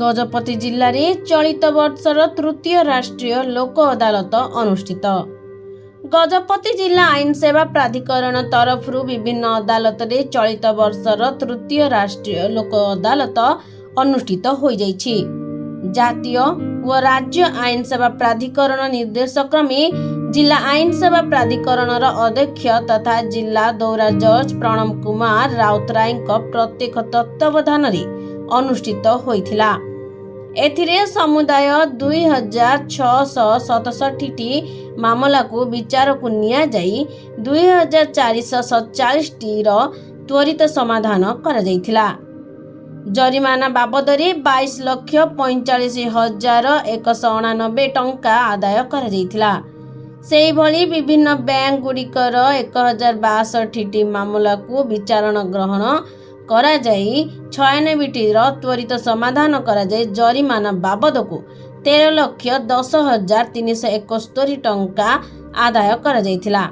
गजपति जिल्ला रे चलित वर्षर तृतीय राष्ट्रीय लोक अदालत अनुष्ठित। गजपति जिला आईन सेवा प्राधिकरण तरफरु विभिन्न अदालत रे चलित वर्षर तृतीय राष्ट्रीय लोक अदालत अनुष्ठित हो जाइछि। जातीय व राज्य आईन सेवा प्राधिकरण निर्देशक क्रमे जिला आईन सेवा प्राधिकरणर अध्यक्ष तथा जिला दौरा जज प्रणव कुमार राउतराय प्रत्येक तत्वावधान अनुष्ठित होइथिला। एथिरे समुदाय 2667 टी मामला को विचार को निया जाई 2447 टी त्वरित समाधान करा जाइथिला। जरिमाना बाबदरे 22,45,189 टंका आदाय करा जाइथिला। सेही भली विभिन्न बैंक गुड़िकर 1062 टी मामला को विचारण ग्रहण करा जाई 96 टी त्वरित समाधान करा जाई जरिमाना बाबद को 13,10,371 टंका आदाय करा जाइथिला।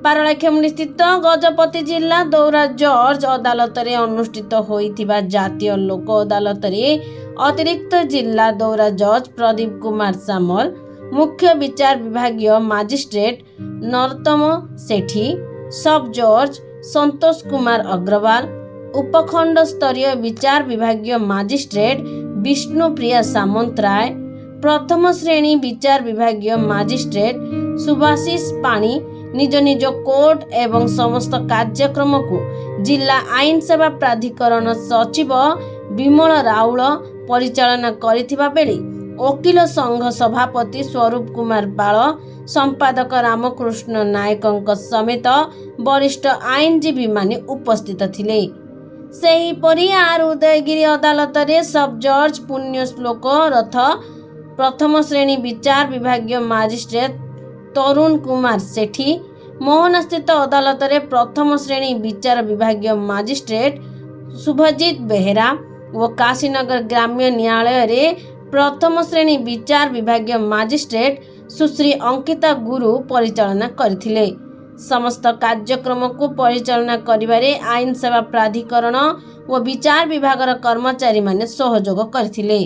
पारलाखेमुंडी स्थित गजपति जिला दौरा जज अदालत रे अनुष्ठित होइथिबा जातीय लोक अदालत रे अतिरिक्त जिला दौरा जज प्रदीप कुमार सामल, मुख्य विचार विभागीय मजिस्ट्रेट नरोत्तम सेठी, सब जज संतोष कुमार अग्रवाल, उपखंड स्तरीय विचार विभागीय मजिस्ट्रेट विष्णुप्रिया सामंतराय, प्रथम श्रेणी विचार विभागीय मजिस्ट्रेट सुभाषिष पाणी निज निज कोर्ट एवं समस्त कार्यक्रम को जिला आईन सेवा प्राधिकरण सचिव विमल राउल परिचालना करिथिबा बेले वकील संघ सभापति स्वरूप कुमार पाल, संपादक रामकृष्ण नायक समेत वरिष्ठ आईनजीवी माने उपस्थित थिले। सेहीपरि आर उदयगिरी अदालत रे सब जज पुण्यश्लोक रथ, प्रथम श्रेणी विचार विभागीय मजिस्ट्रेट तरुण कुमार सेठी, मोहन स्थित अदालत रे प्रथम श्रेणी विचार विभागीय मजिस्ट्रेट शुभजीत बेहेरा व काशीनगर ग्राम्य न्यायालय रे प्रथम श्रेणी विचार विभागीय मजिस्ट्रेट सुश्री अंकिता गुरु परिचालना करथिले। समस्त कार्यक्रम को परिचालना करिबारे आईन सेवा प्राधिकरण व विचार विभागर कर्मचारी माने सहयोग करथिले।